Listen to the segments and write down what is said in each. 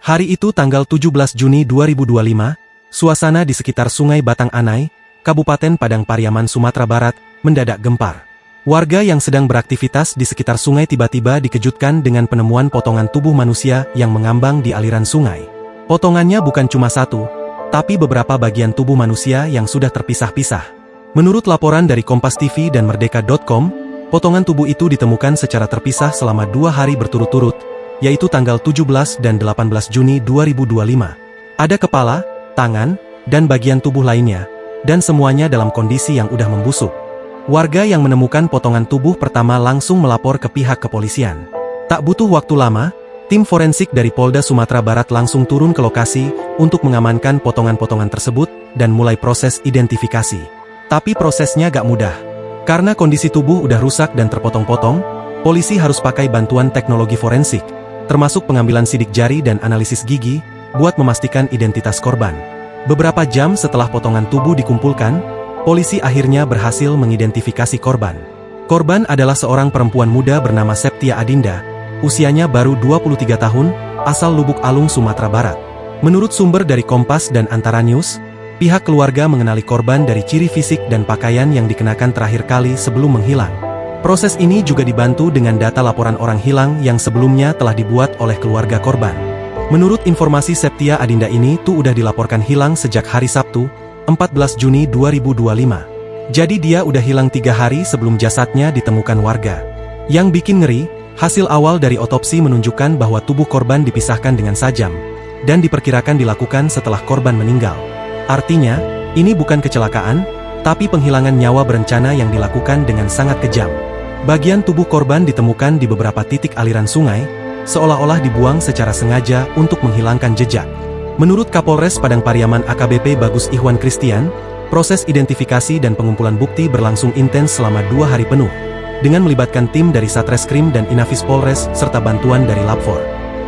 Hari itu tanggal 17 Juni 2025, suasana di sekitar Sungai Batang Anai, Kabupaten Padang Pariaman, Sumatera Barat, mendadak gempar. Warga yang sedang beraktivitas di sekitar sungai tiba-tiba dikejutkan dengan penemuan potongan tubuh manusia yang mengambang di aliran sungai. Potongannya bukan cuma satu, tapi beberapa bagian tubuh manusia yang sudah terpisah-pisah. Menurut laporan dari Kompas TV dan Merdeka.com, potongan tubuh itu ditemukan secara terpisah selama 2 hari berturut-turut, yaitu tanggal 17 dan 18 Juni 2025. Ada kepala, tangan, dan bagian tubuh lainnya, dan semuanya dalam kondisi yang udah membusuk. Warga yang menemukan potongan tubuh pertama langsung melapor ke pihak kepolisian. Tak butuh waktu lama, tim forensik dari Polda Sumatera Barat langsung turun ke lokasi untuk mengamankan potongan-potongan tersebut dan mulai proses identifikasi. Tapi prosesnya gak mudah. Karena kondisi tubuh udah rusak dan terpotong-potong, polisi harus pakai bantuan teknologi forensik, termasuk pengambilan sidik jari dan analisis gigi, buat memastikan identitas korban. Beberapa jam setelah potongan tubuh dikumpulkan, polisi akhirnya berhasil mengidentifikasi korban. Korban adalah seorang perempuan muda bernama Septia Adinda, usianya baru 23 tahun, asal Lubuk Alung, Sumatera Barat. Menurut sumber dari Kompas dan Antara News, pihak keluarga mengenali korban dari ciri fisik dan pakaian yang dikenakan terakhir kali sebelum menghilang. Proses ini juga dibantu dengan data laporan orang hilang yang sebelumnya telah dibuat oleh keluarga korban. Menurut informasi, Septia Adinda ini tuh udah dilaporkan hilang sejak hari Sabtu, 14 Juni 2025. Jadi dia udah hilang 3 hari sebelum jasadnya ditemukan warga. Yang bikin ngeri, hasil awal dari otopsi menunjukkan bahwa tubuh korban dipisahkan dengan sajam, dan diperkirakan dilakukan setelah korban meninggal. Artinya, ini bukan kecelakaan, tapi penghilangan nyawa berencana yang dilakukan dengan sangat kejam. Bagian tubuh korban ditemukan di beberapa titik aliran sungai, seolah-olah dibuang secara sengaja untuk menghilangkan jejak. Menurut Kapolres Padang Pariaman AKBP Bagus Ihwan Christian, proses identifikasi dan pengumpulan bukti berlangsung intens selama 2 hari penuh, dengan melibatkan tim dari Satreskrim dan Inafis Polres serta bantuan dari Labfor.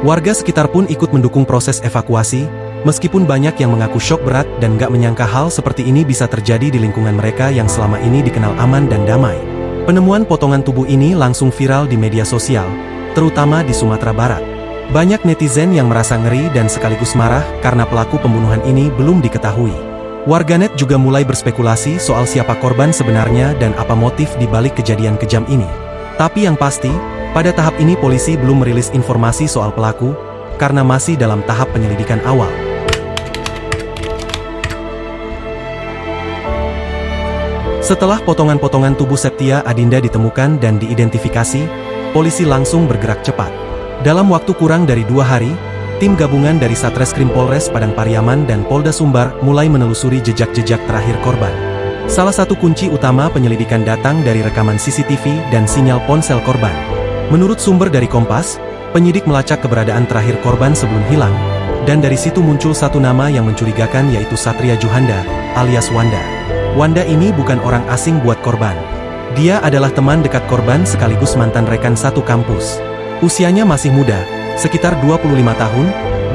Warga sekitar pun ikut mendukung proses evakuasi, meskipun banyak yang mengaku syok berat dan gak menyangka hal seperti ini bisa terjadi di lingkungan mereka yang selama ini dikenal aman dan damai. Penemuan potongan tubuh ini langsung viral di media sosial, terutama di Sumatera Barat. Banyak netizen yang merasa ngeri dan sekaligus marah karena pelaku pembunuhan ini belum diketahui. Warganet juga mulai berspekulasi soal siapa korban sebenarnya dan apa motif di balik kejadian kejam ini. Tapi yang pasti, pada tahap ini polisi belum merilis informasi soal pelaku, karena masih dalam tahap penyelidikan awal. Setelah potongan-potongan tubuh Septia Adinda ditemukan dan diidentifikasi, polisi langsung bergerak cepat. Dalam waktu kurang dari 2 hari, tim gabungan dari Satreskrim Polres Padang Pariaman dan Polda Sumbar mulai menelusuri jejak-jejak terakhir korban. Salah satu kunci utama penyelidikan datang dari rekaman CCTV dan sinyal ponsel korban. Menurut sumber dari Kompas, penyidik melacak keberadaan terakhir korban sebelum hilang, dan dari situ muncul satu nama yang mencurigakan, yaitu Satria Juhanda, alias Wanda. Wanda ini bukan orang asing buat korban. Dia adalah teman dekat korban sekaligus mantan rekan satu kampus. Usianya masih muda, sekitar 25 tahun,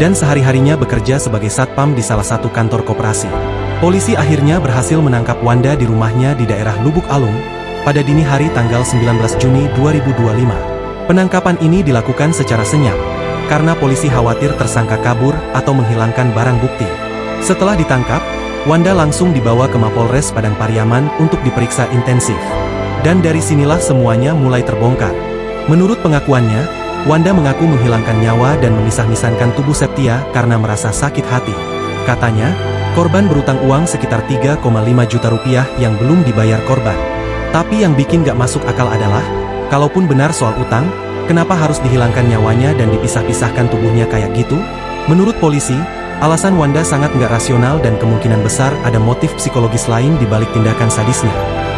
dan sehari-harinya bekerja sebagai satpam di salah satu kantor koperasi. Polisi akhirnya berhasil menangkap Wanda di rumahnya di daerah Lubuk Alung, pada dini hari tanggal 19 Juni 2025. Penangkapan ini dilakukan secara senyap, karena polisi khawatir tersangka kabur atau menghilangkan barang bukti. Setelah ditangkap, Wanda langsung dibawa ke Mapolres Padang Pariaman untuk diperiksa intensif. Dan dari sinilah semuanya mulai terbongkar. Menurut pengakuannya, Wanda mengaku menghilangkan nyawa dan memisah-misahkan tubuh Septia karena merasa sakit hati. Katanya, korban berutang uang sekitar 3,5 juta rupiah yang belum dibayar korban. Tapi yang bikin gak masuk akal adalah, kalaupun benar soal utang, kenapa harus dihilangkan nyawanya dan dipisah-pisahkan tubuhnya kayak gitu? Menurut polisi, alasan Wanda sangat nggak rasional dan kemungkinan besar ada motif psikologis lain di balik tindakan sadisnya.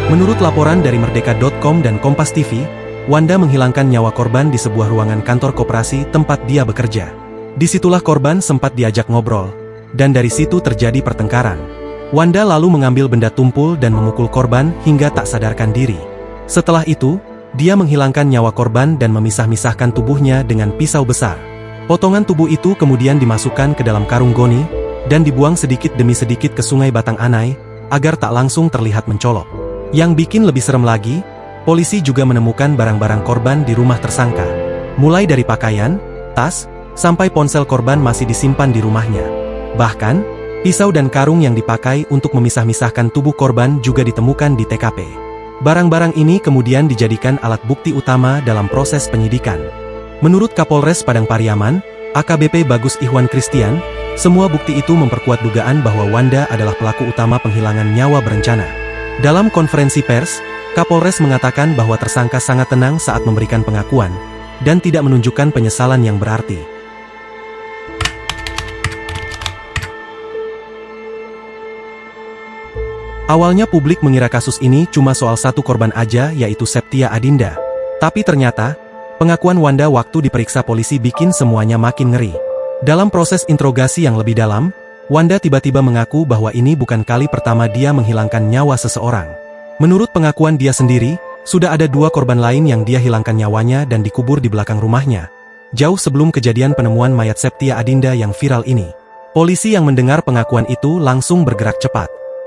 Menurut laporan dari Merdeka.com dan Kompas TV, Wanda menghilangkan nyawa korban di sebuah ruangan kantor koperasi tempat dia bekerja. Disitulah korban sempat diajak ngobrol, dan dari situ terjadi pertengkaran. Wanda lalu mengambil benda tumpul dan memukul korban hingga tak sadarkan diri. Setelah itu, dia menghilangkan nyawa korban dan memisah-misahkan tubuhnya dengan pisau besar. Potongan tubuh itu kemudian dimasukkan ke dalam karung goni, dan dibuang sedikit demi sedikit ke Sungai Batang Anai, agar tak langsung terlihat mencolok. Yang bikin lebih serem lagi, polisi juga menemukan barang-barang korban di rumah tersangka. Mulai dari pakaian, tas, sampai ponsel korban masih disimpan di rumahnya. Bahkan, pisau dan karung yang dipakai untuk memisah-misahkan tubuh korban juga ditemukan di TKP. Barang-barang ini kemudian dijadikan alat bukti utama dalam proses penyidikan. Menurut Kapolres Padang Pariaman, AKBP Bagus Ihwan Christian, semua bukti itu memperkuat dugaan bahwa Wanda adalah pelaku utama penghilangan nyawa berencana. Dalam konferensi pers, Kapolres mengatakan bahwa tersangka sangat tenang saat memberikan pengakuan, dan tidak menunjukkan penyesalan yang berarti. Awalnya publik mengira kasus ini cuma soal satu korban aja, yaitu Septia Adinda. Tapi ternyata, pengakuan Wanda waktu diperiksa polisi bikin semuanya makin ngeri. Dalam proses interogasi yang lebih dalam, Wanda tiba-tiba mengaku bahwa ini bukan kali pertama dia menghilangkan nyawa seseorang. Menurut pengakuan dia sendiri, sudah ada 2 korban lain yang dia hilangkan nyawanya dan dikubur di belakang rumahnya, jauh sebelum kejadian penemuan mayat Septia Adinda yang viral ini. Polisi yang mendengar pengakuan itu langsung bergerak cepat.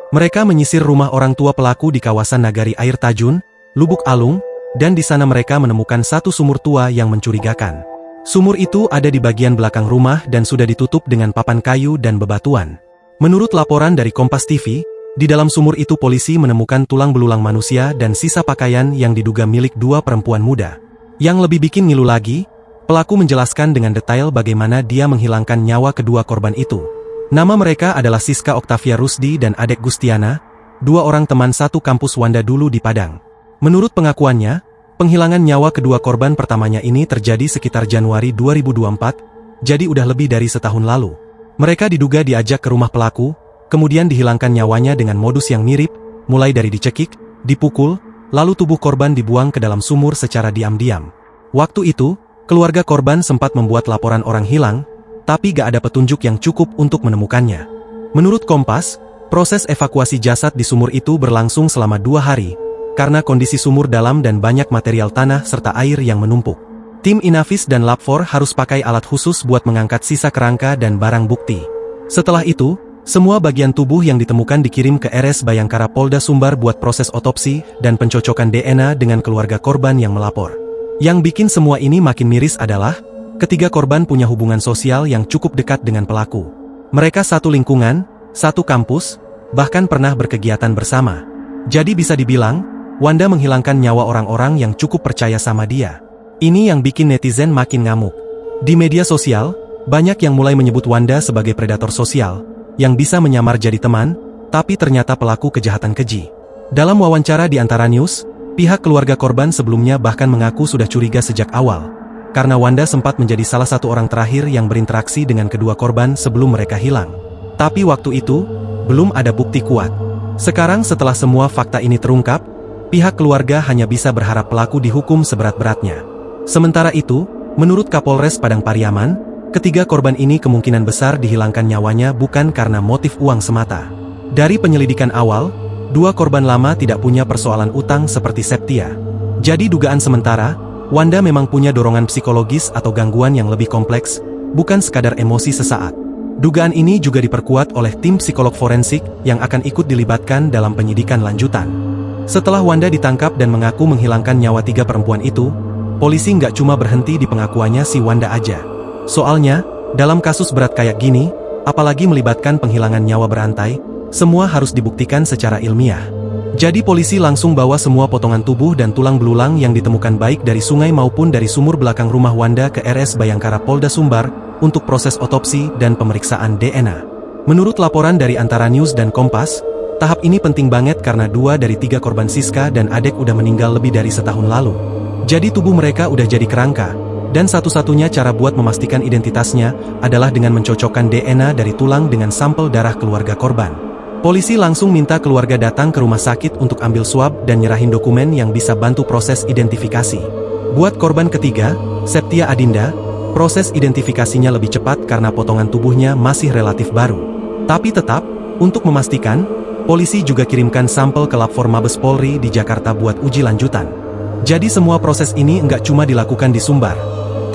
Mereka menyisir rumah orang tua pelaku di kawasan Nagari Air Tajun, Lubuk Alung, dan di sana mereka menemukan satu sumur tua yang mencurigakan. Sumur itu ada di bagian belakang rumah dan sudah ditutup dengan papan kayu dan bebatuan. Menurut laporan dari Kompas TV, di dalam sumur itu polisi menemukan tulang belulang manusia dan sisa pakaian yang diduga milik 2 perempuan muda. Yang lebih bikin ngilu lagi, pelaku menjelaskan dengan detail bagaimana dia menghilangkan nyawa kedua korban itu. Nama mereka adalah Siska Oktavia Rusdi dan Adek Gustiana, 2 orang teman satu kampus Wanda dulu di Padang. Menurut pengakuannya, penghilangan nyawa kedua korban pertamanya ini terjadi sekitar Januari 2024, jadi udah lebih dari setahun lalu. Mereka diduga diajak ke rumah pelaku, kemudian dihilangkan nyawanya dengan modus yang mirip, mulai dari dicekik, dipukul, lalu tubuh korban dibuang ke dalam sumur secara diam-diam. Waktu itu, keluarga korban sempat membuat laporan orang hilang, tapi gak ada petunjuk yang cukup untuk menemukannya. Menurut Kompas, proses evakuasi jasad di sumur itu berlangsung selama 2 hari, karena kondisi sumur dalam dan banyak material tanah serta air yang menumpuk. Tim Inavis dan Lab 4 harus pakai alat khusus buat mengangkat sisa kerangka dan barang bukti. Setelah itu, semua bagian tubuh yang ditemukan dikirim ke RS Bayangkara Polda Sumbar buat proses otopsi dan pencocokan DNA dengan keluarga korban yang melapor. Yang bikin semua ini makin miris adalah, ketiga korban punya hubungan sosial yang cukup dekat dengan pelaku. Mereka satu lingkungan, satu kampus, bahkan pernah berkegiatan bersama. Jadi bisa dibilang, Wanda menghilangkan nyawa orang-orang yang cukup percaya sama dia. Ini yang bikin netizen makin ngamuk. Di media sosial, banyak yang mulai menyebut Wanda sebagai predator sosial, yang bisa menyamar jadi teman, tapi ternyata pelaku kejahatan keji. Dalam wawancara di Antara News, pihak keluarga korban sebelumnya bahkan mengaku sudah curiga sejak awal, karena Wanda sempat menjadi salah satu orang terakhir yang berinteraksi dengan kedua korban sebelum mereka hilang. Tapi waktu itu, belum ada bukti kuat. Sekarang setelah semua fakta ini terungkap, pihak keluarga hanya bisa berharap pelaku dihukum seberat-beratnya. Sementara itu, menurut Kapolres Padang Pariaman, ketiga korban ini kemungkinan besar dihilangkan nyawanya bukan karena motif uang semata. Dari penyelidikan awal, 2 korban lama tidak punya persoalan utang seperti Septia. Jadi dugaan sementara, Wanda memang punya dorongan psikologis atau gangguan yang lebih kompleks, bukan sekadar emosi sesaat. Dugaan ini juga diperkuat oleh tim psikolog forensik yang akan ikut dilibatkan dalam penyidikan lanjutan. Setelah Wanda ditangkap dan mengaku menghilangkan nyawa 3 perempuan itu, polisi nggak cuma berhenti di pengakuannya si Wanda aja. Soalnya, dalam kasus berat kayak gini, apalagi melibatkan penghilangan nyawa berantai, semua harus dibuktikan secara ilmiah. Jadi polisi langsung bawa semua potongan tubuh dan tulang belulang yang ditemukan baik dari sungai maupun dari sumur belakang rumah Wanda ke RS Bayangkara Polda Sumbar untuk proses otopsi dan pemeriksaan DNA. Menurut laporan dari Antara News dan Kompas, tahap ini penting banget karena 2 dari 3 korban Siska dan Adek udah meninggal lebih dari setahun lalu. Jadi tubuh mereka udah jadi kerangka. Dan satu-satunya cara buat memastikan identitasnya adalah dengan mencocokkan DNA dari tulang dengan sampel darah keluarga korban. Polisi langsung minta keluarga datang ke rumah sakit untuk ambil swab dan nyerahin dokumen yang bisa bantu proses identifikasi. Buat korban ketiga, Septia Adinda, proses identifikasinya lebih cepat karena potongan tubuhnya masih relatif baru. Tapi tetap, untuk memastikan, polisi juga kirimkan sampel ke Lab 4 Mabes Polri di Jakarta buat uji lanjutan. Jadi semua proses ini nggak cuma dilakukan di Sumbar,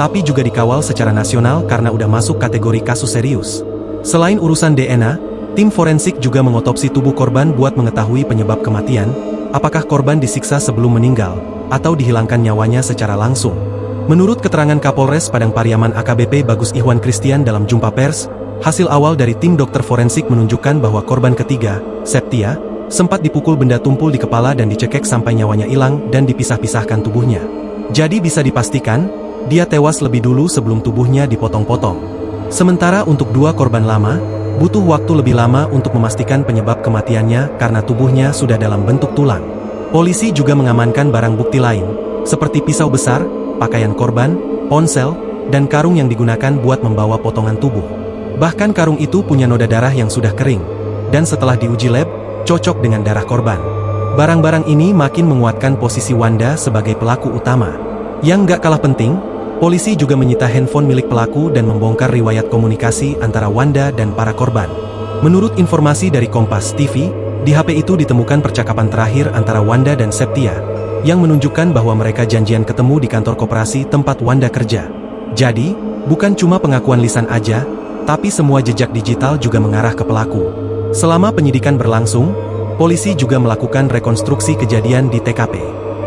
tapi juga dikawal secara nasional karena udah masuk kategori kasus serius. Selain urusan DNA, tim forensik juga mengotopsi tubuh korban buat mengetahui penyebab kematian, apakah korban disiksa sebelum meninggal, atau dihilangkan nyawanya secara langsung. Menurut keterangan Kapolres Padang Pariaman AKBP Bagus Ihwan Christian dalam jumpa pers, hasil awal dari tim dokter forensik menunjukkan bahwa korban ketiga, Septia, sempat dipukul benda tumpul di kepala dan dicekek sampai nyawanya hilang dan dipisah-pisahkan tubuhnya. Jadi bisa dipastikan, dia tewas lebih dulu sebelum tubuhnya dipotong-potong. Sementara untuk dua korban lama, butuh waktu lebih lama untuk memastikan penyebab kematiannya karena tubuhnya sudah dalam bentuk tulang. Polisi juga mengamankan barang bukti lain, seperti pisau besar, pakaian korban, ponsel, dan karung yang digunakan buat membawa potongan tubuh. Bahkan karung itu punya noda darah yang sudah kering, dan setelah diuji lab, cocok dengan darah korban. Barang-barang ini makin menguatkan posisi Wanda sebagai pelaku utama. Yang gak kalah penting, polisi juga menyita handphone milik pelaku dan membongkar riwayat komunikasi antara Wanda dan para korban. Menurut informasi dari Kompas TV, di HP itu ditemukan percakapan terakhir antara Wanda dan Septia, yang menunjukkan bahwa mereka janjian ketemu di kantor koperasi tempat Wanda kerja. Jadi, bukan cuma pengakuan lisan aja, tapi semua jejak digital juga mengarah ke pelaku. Selama penyidikan berlangsung, polisi juga melakukan rekonstruksi kejadian di TKP.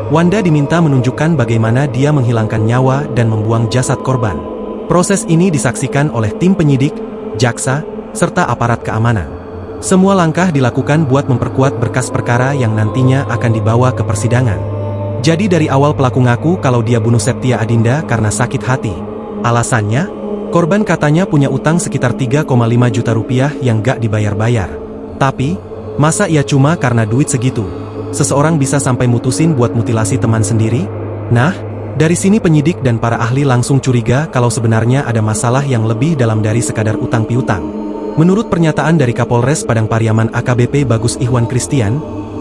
Wanda diminta menunjukkan bagaimana dia menghilangkan nyawa dan membuang jasad korban. Proses ini disaksikan oleh tim penyidik, jaksa, serta aparat keamanan. Semua langkah dilakukan buat memperkuat berkas perkara yang nantinya akan dibawa ke persidangan. Jadi dari awal pelaku ngaku kalau dia bunuh Septia Adinda karena sakit hati. Alasannya, korban katanya punya utang sekitar 3,5 juta rupiah yang gak dibayar-bayar. Tapi, masa ia cuma karena duit segitu seseorang bisa sampai mutusin buat mutilasi teman sendiri? Nah, dari sini penyidik dan para ahli langsung curiga kalau sebenarnya ada masalah yang lebih dalam dari sekadar utang piutang. Menurut pernyataan dari Kapolres Padang Pariaman AKBP Bagus Ihwan Christian,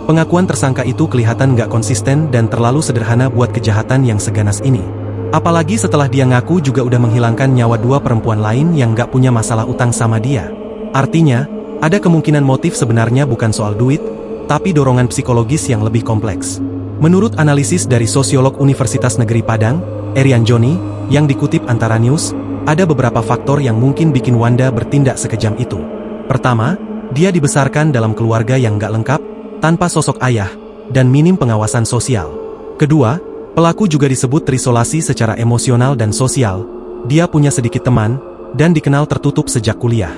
pengakuan tersangka itu kelihatan gak konsisten dan terlalu sederhana buat kejahatan yang seganas ini. Apalagi setelah dia ngaku juga udah menghilangkan nyawa dua perempuan lain yang gak punya masalah utang sama dia. Artinya, ada kemungkinan motif sebenarnya bukan soal duit, tapi dorongan psikologis yang lebih kompleks. Menurut analisis dari sosiolog Universitas Negeri Padang, Erian Joni, yang dikutip Antara News, ada beberapa faktor yang mungkin bikin Wanda bertindak sekejam itu. Pertama, dia dibesarkan dalam keluarga yang gak lengkap, tanpa sosok ayah, dan minim pengawasan sosial. Kedua, pelaku juga disebut terisolasi secara emosional dan sosial. Dia punya sedikit teman, dan dikenal tertutup sejak kuliah.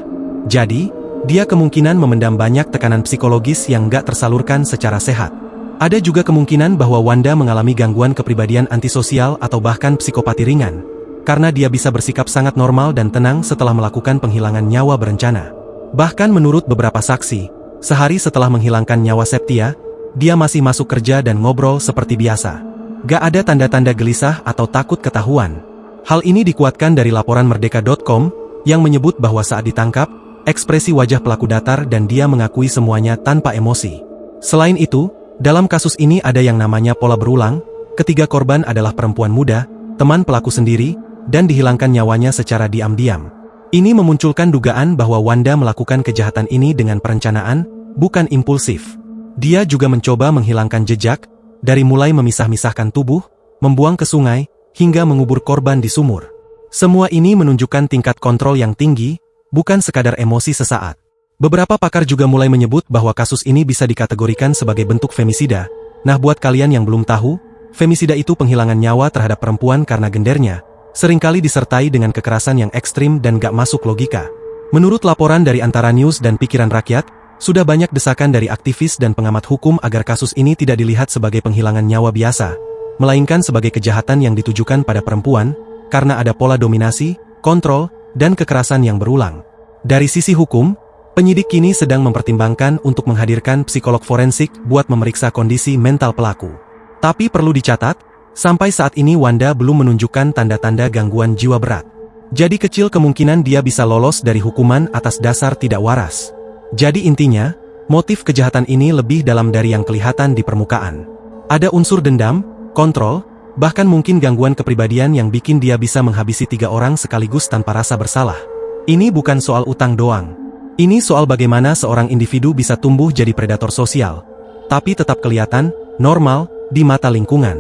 Jadi, dia kemungkinan memendam banyak tekanan psikologis yang gak tersalurkan secara sehat. Ada juga kemungkinan bahwa Wanda mengalami gangguan kepribadian antisosial atau bahkan psikopati ringan, karena dia bisa bersikap sangat normal dan tenang setelah melakukan penghilangan nyawa berencana. Bahkan menurut beberapa saksi, sehari setelah menghilangkan nyawa Septia, dia masih masuk kerja dan ngobrol seperti biasa. Gak ada tanda-tanda gelisah atau takut ketahuan. Hal ini dikuatkan dari laporan Merdeka.com, yang menyebut bahwa saat ditangkap, ekspresi wajah pelaku datar dan dia mengakui semuanya tanpa emosi. Selain itu, dalam kasus ini ada yang namanya pola berulang, ketiga korban adalah perempuan muda, teman pelaku sendiri, dan dihilangkan nyawanya secara diam-diam. Ini memunculkan dugaan bahwa Wanda melakukan kejahatan ini dengan perencanaan, bukan impulsif. Dia juga mencoba menghilangkan jejak, dari mulai memisah-misahkan tubuh, membuang ke sungai, hingga mengubur korban di sumur. Semua ini menunjukkan tingkat kontrol yang tinggi, bukan sekadar emosi sesaat. Beberapa pakar juga mulai menyebut bahwa kasus ini bisa dikategorikan sebagai bentuk femisida. Nah, buat kalian yang belum tahu, femisida itu penghilangan nyawa terhadap perempuan karena gendernya, seringkali disertai dengan kekerasan yang ekstrim dan gak masuk logika. Menurut laporan dari Antara News dan Pikiran Rakyat, sudah banyak desakan dari aktivis dan pengamat hukum agar kasus ini tidak dilihat sebagai penghilangan nyawa biasa, melainkan sebagai kejahatan yang ditujukan pada perempuan, karena ada pola dominasi, kontrol, dan kekerasan yang berulang. Dari sisi hukum, penyidik kini sedang mempertimbangkan untuk menghadirkan psikolog forensik buat memeriksa kondisi mental pelaku. Tapi perlu dicatat, sampai saat ini Wanda belum menunjukkan tanda-tanda gangguan jiwa berat. Jadi kecil kemungkinan dia bisa lolos dari hukuman atas dasar tidak waras. Jadi intinya, motif kejahatan ini lebih dalam dari yang kelihatan di permukaan. Ada unsur dendam, kontrol, bahkan mungkin gangguan kepribadian yang bikin dia bisa menghabisi 3 orang sekaligus tanpa rasa bersalah. Ini bukan soal utang doang. Ini soal bagaimana seorang individu bisa tumbuh jadi predator sosial, tapi tetap kelihatan normal di mata lingkungan.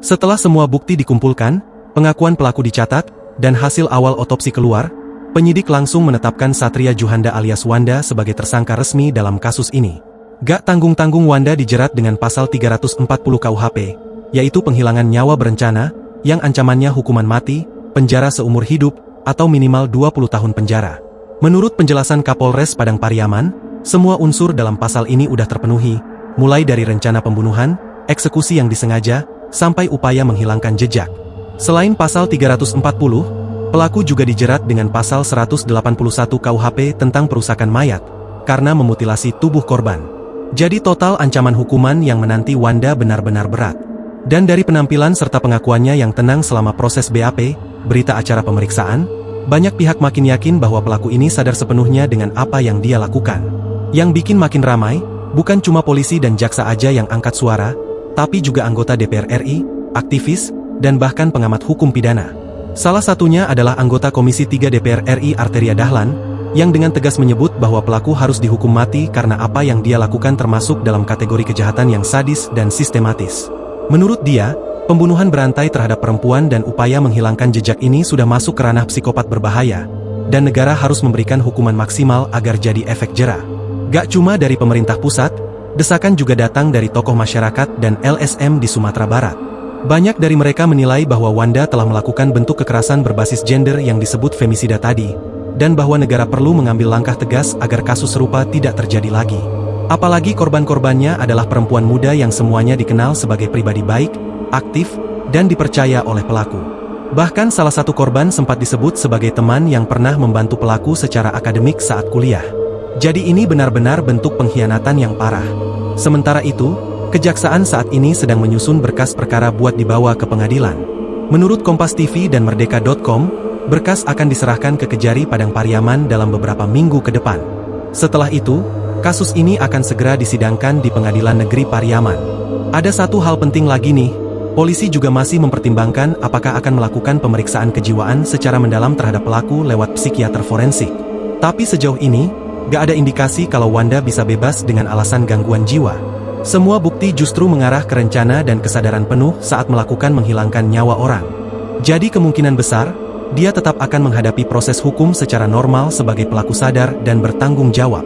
Setelah semua bukti dikumpulkan, pengakuan pelaku dicatat, dan hasil awal otopsi keluar, penyidik langsung menetapkan Satria Juhanda alias Wanda sebagai tersangka resmi dalam kasus ini. Gak tanggung-tanggung Wanda dijerat dengan pasal 340 KUHP, yaitu penghilangan nyawa berencana, yang ancamannya hukuman mati, penjara seumur hidup, atau minimal 20 tahun penjara. Menurut penjelasan Kapolres Padang Pariaman, semua unsur dalam pasal ini udah terpenuhi, mulai dari rencana pembunuhan, eksekusi yang disengaja, sampai upaya menghilangkan jejak. Selain pasal 340, pelaku juga dijerat dengan pasal 181 KUHP tentang perusakan mayat, karena memutilasi tubuh korban. Jadi total ancaman hukuman yang menanti Wanda benar-benar berat. Dan dari penampilan serta pengakuannya yang tenang selama proses BAP, berita acara pemeriksaan, banyak pihak makin yakin bahwa pelaku ini sadar sepenuhnya dengan apa yang dia lakukan. Yang bikin makin ramai, bukan cuma polisi dan jaksa aja yang angkat suara, tapi juga anggota DPR RI, aktivis, dan bahkan pengamat hukum pidana. Salah satunya adalah anggota Komisi 3 DPR RI Arteria Dahlan, yang dengan tegas menyebut bahwa pelaku harus dihukum mati karena apa yang dia lakukan termasuk dalam kategori kejahatan yang sadis dan sistematis. Menurut dia, pembunuhan berantai terhadap perempuan dan upaya menghilangkan jejak ini sudah masuk ke ranah psikopat berbahaya, dan negara harus memberikan hukuman maksimal agar jadi efek jera. Gak cuma dari pemerintah pusat, desakan juga datang dari tokoh masyarakat dan LSM di Sumatera Barat. Banyak dari mereka menilai bahwa Wanda telah melakukan bentuk kekerasan berbasis gender yang disebut femisida tadi, dan bahwa negara perlu mengambil langkah tegas agar kasus serupa tidak terjadi lagi. Apalagi korban-korbannya adalah perempuan muda yang semuanya dikenal sebagai pribadi baik, aktif, dan dipercaya oleh pelaku. Bahkan salah satu korban sempat disebut sebagai teman yang pernah membantu pelaku secara akademik saat kuliah. Jadi ini benar-benar bentuk pengkhianatan yang parah. Sementara itu, Kejaksaan saat ini sedang menyusun berkas perkara buat dibawa ke pengadilan. Menurut Kompas TV dan Merdeka.com, berkas akan diserahkan ke Kejari Padang Pariaman dalam beberapa minggu ke depan. Setelah itu, kasus ini akan segera disidangkan di Pengadilan Negeri Pariaman. Ada satu hal penting lagi nih, polisi juga masih mempertimbangkan apakah akan melakukan pemeriksaan kejiwaan secara mendalam terhadap pelaku lewat psikiater forensik. Tapi sejauh ini, gak ada indikasi kalau Wanda bisa bebas dengan alasan gangguan jiwa. Semua bukti justru mengarah ke rencana dan kesadaran penuh saat melakukan menghilangkan nyawa orang. Jadi kemungkinan besar, dia tetap akan menghadapi proses hukum secara normal sebagai pelaku sadar dan bertanggung jawab.